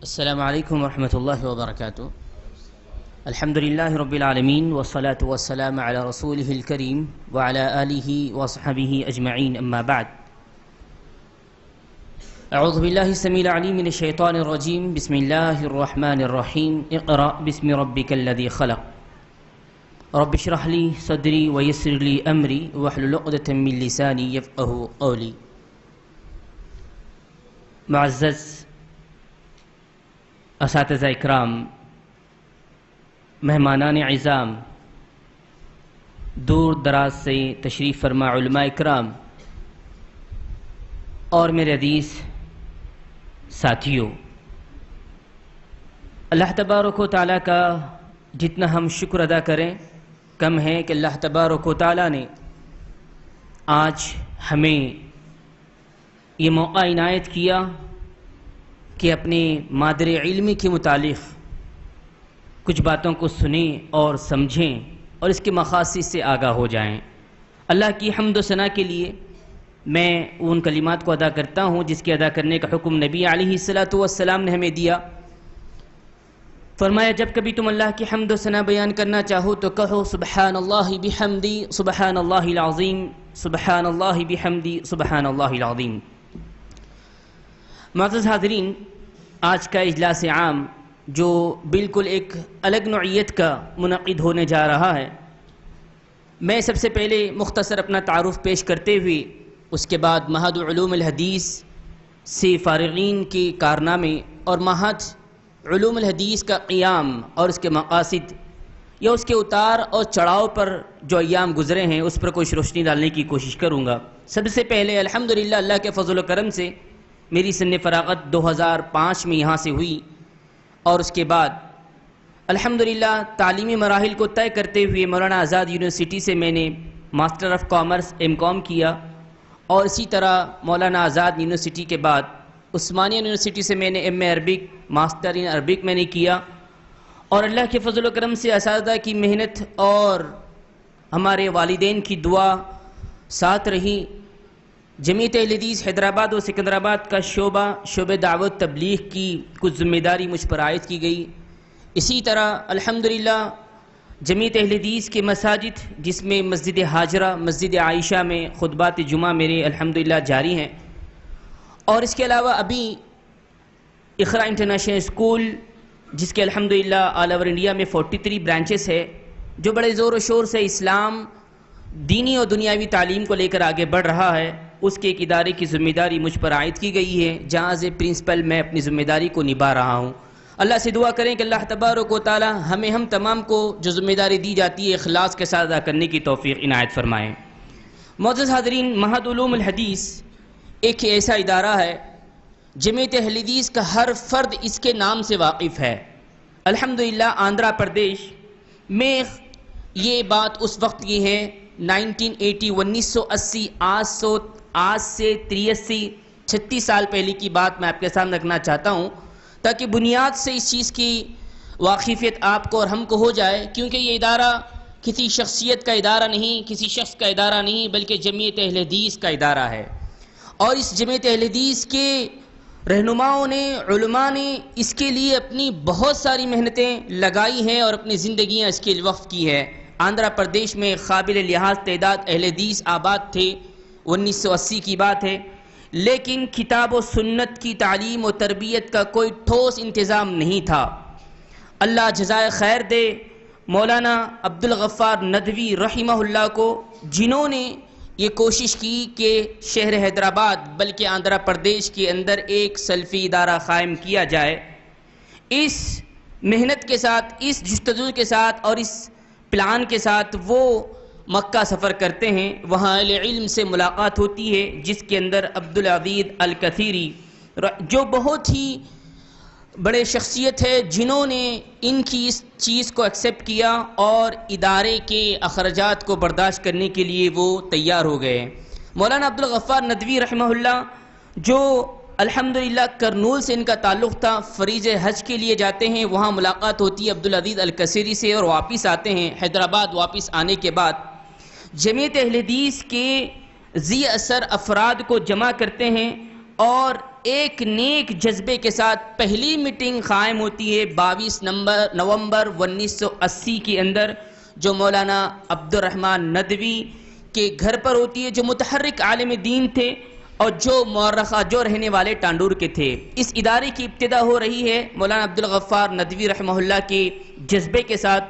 السلام علیکم ورحمۃ اللہ وبرکاتہ۔ الحمد للہ رب العالمین والصلاة والسلام علی رسولہ الکریم وعلی آلہ وصحبہ اجمعین، اما بعد۔ اعوذ باللہ السمیع العلیم من الشیطان الرجیم، بسم اللہ الرحمن الرحیم، اقرأ باسم ربک الذی خلق، رب اشرح لی صدری ویسر لی امری واحلل عقدۃ من لسانی یفقہوا قولی۔ معزز اساتذہ اکرام، مہمانان اعظام، دور دراز سے تشریف فرما علماء اکرام اور میرے عزیز ساتھیوں، اللہ تبارک و تعالیٰ کا جتنا ہم شکر ادا کریں کم ہے کہ اللہ تبارک و تعالیٰ نے آج ہمیں یہ موقع عنایت کیا کہ اپنے مادر علمی کے متعلق کچھ باتوں کو سنیں اور سمجھیں اور اس کے مقاصد سے آگاہ ہو جائیں۔ اللہ کی حمد و ثنا کے لیے میں ان کلمات کو ادا کرتا ہوں جس کے ادا کرنے کا حکم نبی علیہ السلام نے ہمیں دیا۔ فرمایا جب کبھی تم اللہ کی حمد و ثنا بیان کرنا چاہو تو کہو سبحان اللہ بحمدی سبحان اللہ العظیم، سبحان اللہ بحمدی سبحان اللہ العظیم۔ معزز حاضرین، آج کا اجلاس عام جو بالکل ایک الگ نوعیت کا منعقد ہونے جا رہا ہے، میں سب سے پہلے مختصر اپنا تعارف پیش کرتے ہوئے اس کے بعد معہد علوم الحدیث سے فارغین کے کارنامے اور معہد علوم الحدیث کا قیام اور اس کے مقاصد یا اس کے اتار اور چڑھاؤ پر جو ایام گزرے ہیں اس پر کچھ روشنی ڈالنے کی کوشش کروں گا۔ سب سے پہلے الحمدللہ اللہ کے فضل و کرم سے میری سن فراغت 2005 میں یہاں سے ہوئی، اور اس کے بعد الحمدللہ تعلیمی مراحل کو طے کرتے ہوئے مولانا آزاد یونیورسٹی سے میں نے ماسٹر آف کامرس M.Com کیا، اور اسی طرح مولانا آزاد یونیورسٹی کے بعد عثمانیہ یونیورسٹی سے میں نے MA Arabic master in Arabic میں نے کیا، اور اللہ کے فضل و کرم سے اساتذہ کی محنت اور ہمارے والدین کی دعا ساتھ رہی۔ جمعیت الحدیث حیدرآباد و سکندرآباد کا شعبہ دعوت تبلیغ کی کچھ ذمہ داری مجھ پر عائد کی گئی۔ اسی طرح الحمدللہ جمعیت الحدیث کے مساجد جس میں مسجد ہاجرہ، مسجد عائشہ میں خطبات جمعہ میرے الحمدللہ جاری ہیں، اور اس کے علاوہ ابھی اقرا انٹرنیشنل اسکول جس کے الحمدللہ آل اوور انڈیا میں 43 برانچز ہے، جو بڑے زور و شور سے اسلام، دینی اور دنیاوی تعلیم کو لے کر آگے بڑھ رہا ہے، اس کے ایک ادارے کی ذمہ داری مجھ پر عائد کی گئی ہے جہاں سے پرنسپل میں اپنی ذمہ داری کو نبھا رہا ہوں۔ اللہ سے دعا کریں کہ اللہ تبارک و تعالی ہم تمام کو جو ذمہ داری دی جاتی ہے اخلاص کے ساتھ ادا کرنے کی توفیق عنایت فرمائیں۔ معزز حاضرین، معہد علوم الحدیث ایک ایسا ادارہ ہے جمعیت الحدیث کا ہر فرد اس کے نام سے واقف ہے۔ الحمدللہ آندھرا پردیش میں یہ بات اس وقت کی ہے 1980 آج سے 36 سال پہلے کی بات میں آپ کے سامنے رکھنا چاہتا ہوں تاکہ بنیاد سے اس چیز کی واقفیت آپ کو اور ہم کو ہو جائے، کیونکہ یہ ادارہ کسی شخصیت کا ادارہ نہیں، کسی شخص کا ادارہ نہیں، بلکہ جمعیت الحدیث کا ادارہ ہے۔ اور اس جمعیت الحدیث کے رہنماؤں نے، علماء نے اس کے لیے اپنی بہت ساری محنتیں لگائی ہیں اور اپنی زندگیاں اس کے لیے وقف کی ہے۔ آندھرا پردیش میں قابل لحاظ تعداد اہل حدیث آباد تھے، 1980 کی بات ہے، لیکن کتاب و سنت کی تعلیم و تربیت کا کوئی ٹھوس انتظام نہیں تھا۔ اللہ جزائے خیر دے مولانا عبدالغفار ندوی رحمہ اللہ کو، جنہوں نے یہ کوشش کی کہ شہر حیدرآباد بلکہ آندھرا پردیش کے اندر ایک سلفی ادارہ قائم کیا جائے۔ اس محنت کے ساتھ، اس جستجو کے ساتھ اور اس پلان کے ساتھ وہ مکہ سفر کرتے ہیں، وہاں اہل علم سے ملاقات ہوتی ہے جس کے اندر عبدالعزیز الکثیری جو بہت ہی بڑے شخصیت ہے جنہوں نے ان کی اس چیز کو ایکسیپٹ کیا اور ادارے کے اخراجات کو برداشت کرنے کے لیے وہ تیار ہو گئے۔ مولانا عبدالغفار ندوی رحمہ اللہ جو الحمدللہ کرنول سے ان کا تعلق تھا، فریض حج کے لیے جاتے ہیں، وہاں ملاقات ہوتی ہے عبدالعزیز الکثیری سے اور واپس آتے ہیں۔ حیدرآباد واپس آنے کے بعد جمعیت اہل حدیث کے ذی اثر افراد کو جمع کرتے ہیں اور ایک نیک جذبے کے ساتھ پہلی میٹنگ قائم ہوتی ہے 22 نومبر 1980 کے اندر، جو مولانا عبد الرحمن ندوی کے گھر پر ہوتی ہے، جو متحرک عالم دین تھے اور جو مورخہ جو رہنے والے ٹانڈور کے تھے۔ اس ادارے کی ابتدا ہو رہی ہے مولانا عبد الغفار ندوی رحمہ اللہ کے جذبے کے ساتھ،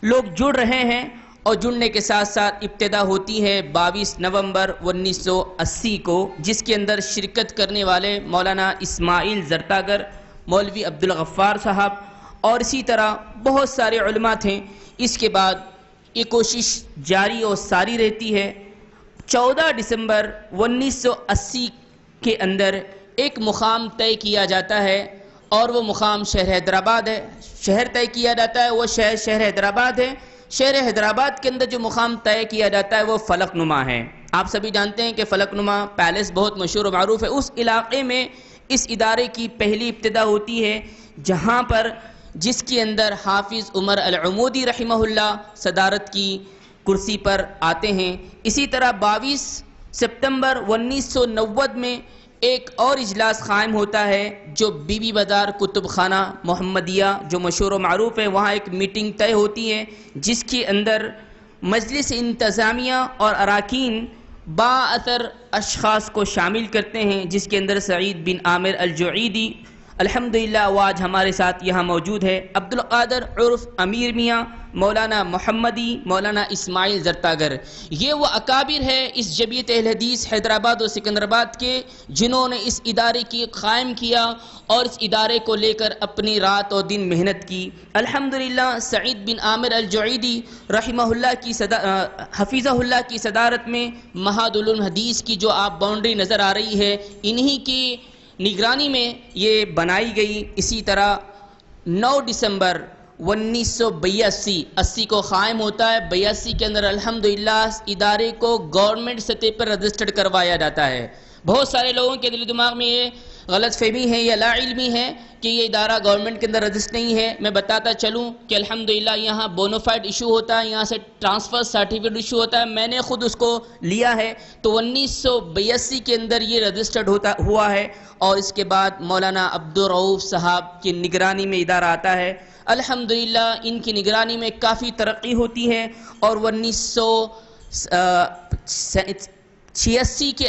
لوگ جڑ رہے ہیں اور جڑنے کے ساتھ ساتھ ابتدا ہوتی ہے 22 نومبر 1980 کو، جس کے اندر شرکت کرنے والے مولانا اسماعیل زرتاگر، مولوی عبد الغفار صاحب اور اسی طرح بہت سارے علماء تھے۔ اس کے بعد یہ کوشش جاری اور ساری رہتی ہے۔ 14 دسمبر 1980 کے اندر ایک مقام طے کیا جاتا ہے اور وہ مقام شہر حیدرآباد ہے۔ شہر طے کیا جاتا ہے وہ شہر حیدرآباد ہے۔ شہر حیدرآباد کے اندر جو مقام طے کیا جاتا ہے وہ فلک نما ہے۔ آپ سبھی جانتے ہیں کہ فلک نما پیلس بہت مشہور و معروف ہے۔ اس علاقے میں اس ادارے کی پہلی ابتدا ہوتی ہے، جہاں پر جس کے اندر حافظ عمر العمودی رحمہ اللہ صدارت کی کرسی پر آتے ہیں۔ اسی طرح 22 سپتمبر 1990 میں ایک اور اجلاس قائم ہوتا ہے، جو بی بی بازار کتب خانہ محمدیہ جو مشہور و معروف ہے، وہاں ایک میٹنگ طے ہوتی ہے، جس کے اندر مجلس انتظامیہ اور اراکین با اثر اشخاص کو شامل کرتے ہیں، جس کے اندر سعید بن عامر الجعیدی الحمدللہ وہ آج ہمارے ساتھ یہاں موجود ہے، عبد القادر عرف امیر میاں، مولانا محمدی، مولانا اسماعیل زرتاگر، یہ وہ اکابر ہے اس جمعیت الحدیث حیدرآباد اور سکندرآباد کے، جنہوں نے اس ادارے کی قائم کیا اور اس ادارے کو لے کر اپنی رات اور دن محنت کی۔ الحمدللہ سعید بن عامر الجعیدی رحمہ اللہ کی حفیظہ اللہ کی صدارت میں معہد علوم حدیث کی جو آپ باؤنڈری نظر آ رہی ہے، انہی کی نگرانی میں یہ بنائی گئی۔ اسی طرح 9 دسمبر 1982 کو قائم ہوتا ہے۔ 82 کے اندر الحمدللہ اس ادارے کو گورنمنٹ سطح پر رجسٹرڈ کروایا جاتا ہے۔ بہت سارے لوگوں کے دل و دماغ میں یہ غلط فہمی ہے یا لا علمی ہے کہ یہ ادارہ گورنمنٹ کے اندر رجسٹر نہیں ہے۔ میں بتاتا چلوں کہ الحمدللہ یہاں بونوفائڈ ایشو ہوتا ہے، یہاں سے ٹرانسفر سرٹیفکیٹ ایشو ہوتا ہے، میں نے خود اس کو لیا ہے۔ تو 1982 کے اندر یہ رجسٹرڈ ہوا ہے اور اس کے بعد مولانا عبد الرؤف صاحب کی نگرانی میں ادارہ آتا ہے۔ الحمدللہ ان کی نگرانی میں کافی ترقی ہوتی ہے اور 87 کے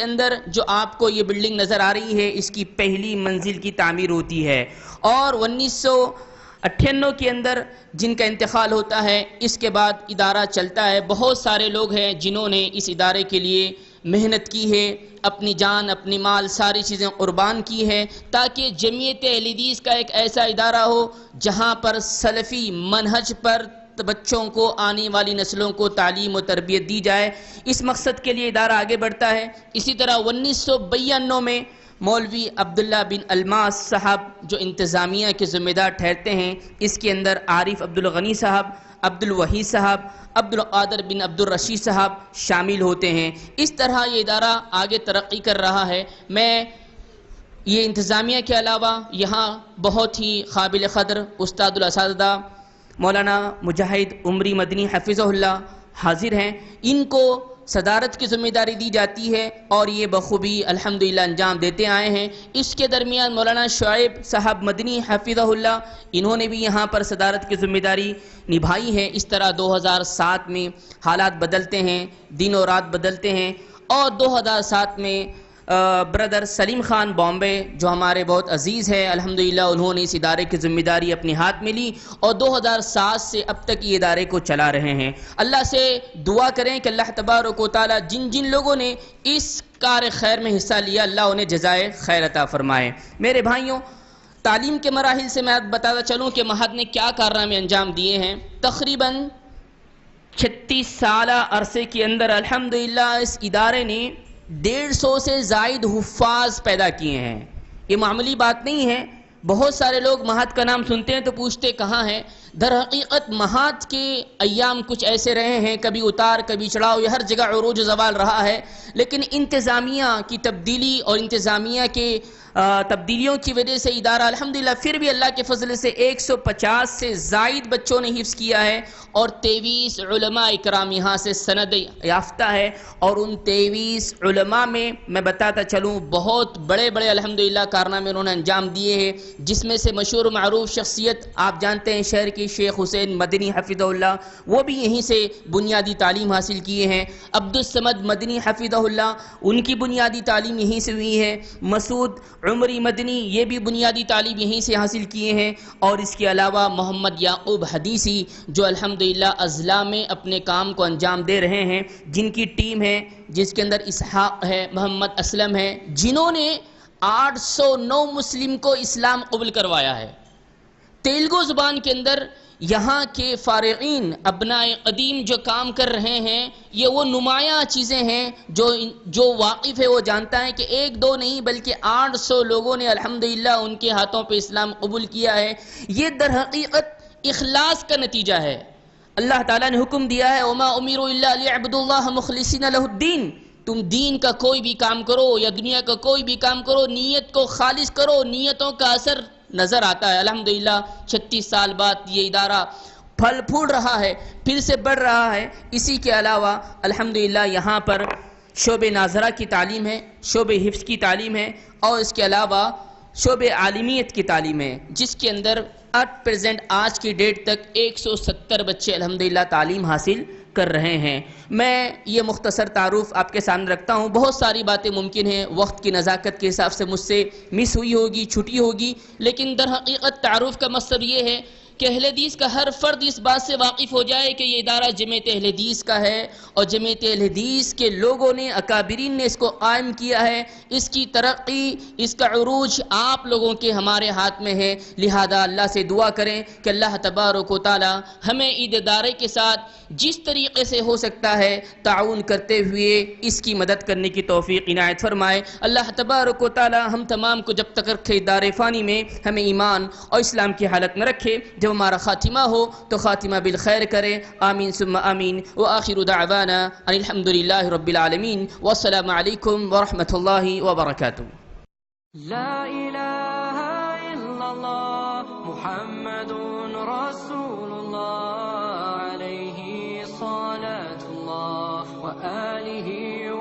اندر جو آپ کو یہ بلڈنگ نظر آ رہی ہے، اس کی پہلی منزل کی تعمیر ہوتی ہے، اور 1998 کے اندر جن کا انتقال ہوتا ہے، اس کے بعد ادارہ چلتا ہے۔ بہت سارے لوگ ہیں جنہوں نے اس ادارے کے لیے محنت کی ہے، اپنی جان اپنی مال ساری چیزیں قربان کی ہے، تاکہ جمعیت اہل حدیث کا ایک ایسا ادارہ ہو جہاں پر سلفی منہج پر بچوں کو، آنے والی نسلوں کو تعلیم و تربیت دی جائے۔ اس مقصد کے لیے ادارہ آگے بڑھتا ہے۔ اسی طرح 1992 میں مولوی عبداللہ بن الماس صاحب جو انتظامیہ کے ذمہ دار ٹھہرتے ہیں، اس کے اندر عارف عبد الغنی صاحب، عبد الوحید صاحب، عبد القادر بن عبد الرشید صاحب شامل ہوتے ہیں۔ اس طرح یہ ادارہ آگے ترقی کر رہا ہے۔ میں یہ انتظامیہ کے علاوہ یہاں بہت ہی قابل قدر استاد الاساتذہ مولانا مجاہد عمری مدنی حفظہ اللہ حاضر ہیں، ان کو صدارت کی ذمہ داری دی جاتی ہے اور یہ بخوبی الحمدللہ انجام دیتے آئے ہیں۔ اس کے درمیان مولانا شعیب صاحب مدنی حفظہ اللہ، انہوں نے بھی یہاں پر صدارت کی ذمہ داری نبھائی ہے۔ اس طرح 2007 میں حالات بدلتے ہیں، دن اور رات بدلتے ہیں، اور 2007 میں برادر سلیم خان بامبے جو ہمارے بہت عزیز ہے، الحمدللہ انہوں نے اس ادارے کی ذمہ داری اپنے ہاتھ میں لی اور 2007 سے اب تک یہ ادارے کو چلا رہے ہیں۔ اللہ سے دعا کریں کہ اللہ تبارک و تعالی جن جن لوگوں نے اس کار خیر میں حصہ لیا، اللہ انہیں جزائے خیر عطا فرمائے۔ میرے بھائیوں، تعلیم کے مراحل سے میں بتاتا چلوں کہ معہد نے کیا کارنامے انجام دیے ہیں۔ تقریباً 36 سالہ عرصے کے اندر الحمدللہ اس ادارے نے 150 سے زائد حفاظ پیدا کیے ہیں۔ یہ معمولی بات نہیں ہے۔ بہت سارے لوگ معہد کا نام سنتے ہیں تو پوچھتے کہاں ہے۔ در حقیقت معہد کے ایام کچھ ایسے رہے ہیں، کبھی اتار کبھی چڑھاؤ، یہ ہر جگہ عروج و زوال رہا ہے، لیکن انتظامیہ کی تبدیلی اور انتظامیہ کے تبدیلیوں کی وجہ سے ادارہ الحمدللہ پھر بھی اللہ کے فضل سے 150 سے زائد بچوں نے حفظ کیا ہے، اور 23 علماء اکرام یہاں سے سند یافتہ ہے، اور ان 23 علماء میں بتاتا چلوں بہت بڑے بڑے الحمدللہ کارنامے انہوں نے انجام دیے ہیں، جس میں سے مشہور معروف شخصیت آپ جانتے ہیں شہر کی شیخ حسین مدنی حفظہ اللہ، وہ بھی یہیں سے بنیادی تعلیم حاصل کیے ہیں۔ عبدالصمد مدنی حفظہ اللہ، ان کی بنیادی تعلیم یہیں سے ہوئی ہے۔ مسعود عمری مدنی، یہ بھی بنیادی تعلیم یہیں سے حاصل کیے ہیں۔ اور اس کے علاوہ محمد یعقوب حدیثی جو الحمدللہ اضلاع میں اپنے کام کو انجام دے رہے ہیں، جن کی ٹیم ہے جس کے اندر اسحاق ہے، محمد اسلم ہے، جنہوں نے 809 مسلم کو اسلام قبول کروایا ہے۔ تیلگو زبان کے اندر یہاں کے فارغین ابناء قدیم جو کام کر رہے ہیں، یہ وہ نمایاں چیزیں ہیں جو واقف ہے وہ جانتا ہے کہ ایک دو نہیں بلکہ 800 لوگوں نے الحمدللہ ان کے ہاتھوں پہ اسلام قبول کیا ہے۔ یہ در حقیقت اخلاص کا نتیجہ ہے۔ اللہ تعالیٰ نے حکم دیا ہے وَمَا أُمِرُوا إِلَّا لِيَعْبُدُوا اللَّهَ مُخْلِصِينَ لَهُ الدِّينَ، تم دین کا کوئی بھی کام کرو یا دنیا کا کوئی بھی کام کرو، نیت کو خالص کرو، نیتوں کا اثر نظر آتا ہے۔ الحمدللہ 36 سال بعد یہ ادارہ پھل پھول رہا ہے، پھر سے بڑھ رہا ہے۔ اسی کے علاوہ الحمدللہ یہاں پر شعب ناظرہ کی تعلیم ہے، شعب حفظ کی تعلیم ہے، اور اس کے علاوہ شعب عالمیت کی تعلیم ہے، جس کے اندر ایٹ پریزنٹ آج کی ڈیٹ تک 170 بچے الحمدللہ تعلیم حاصل کر رہے ہیں۔ میں یہ مختصر تعارف آپ کے سامنے رکھتا ہوں۔ بہت ساری باتیں ممکن ہیں وقت کی نزاکت کے حساب سے مجھ سے مس ہوئی ہوگی، چھٹی ہوگی، لیکن در حقیقت تعارف کا مقصد یہ ہے کہ اہل حدیث کا ہر فرد اس بات سے واقف ہو جائے کہ یہ ادارہ جمعیت اہل حدیث کا ہے، اور جمعیت اہل حدیث کے لوگوں نے، اکابرین نے اس کو قائم کیا ہے۔ اس کی ترقی، اس کا عروج آپ لوگوں کے ہمارے ہاتھ میں ہے، لہذا اللہ سے دعا کریں کہ اللہ تبارک و تعالی ہمیں عید ادارے کے ساتھ جس طریقے سے ہو سکتا ہے تعاون کرتے ہوئے اس کی مدد کرنے کی توفیق عنایت فرمائے۔ اللہ تبارک و تعالی ہم تمام کو جب تک رکھے ادارے فانی میں، ہمیں ایمان اور اسلام کی حالت میں رکھے، جب ہمارا خاتمہ ہو تو خاتمہ بالخیر کرے۔ آمین ثم آمین، وآخر دعوانا ان الحمدللہ رب العالمین، والسلام علیکم ورحمۃ اللہ وبرکاتہ۔ لا الہ الا اللہ محمد رسول اللہ علیہ صلاة اللہ وآلہ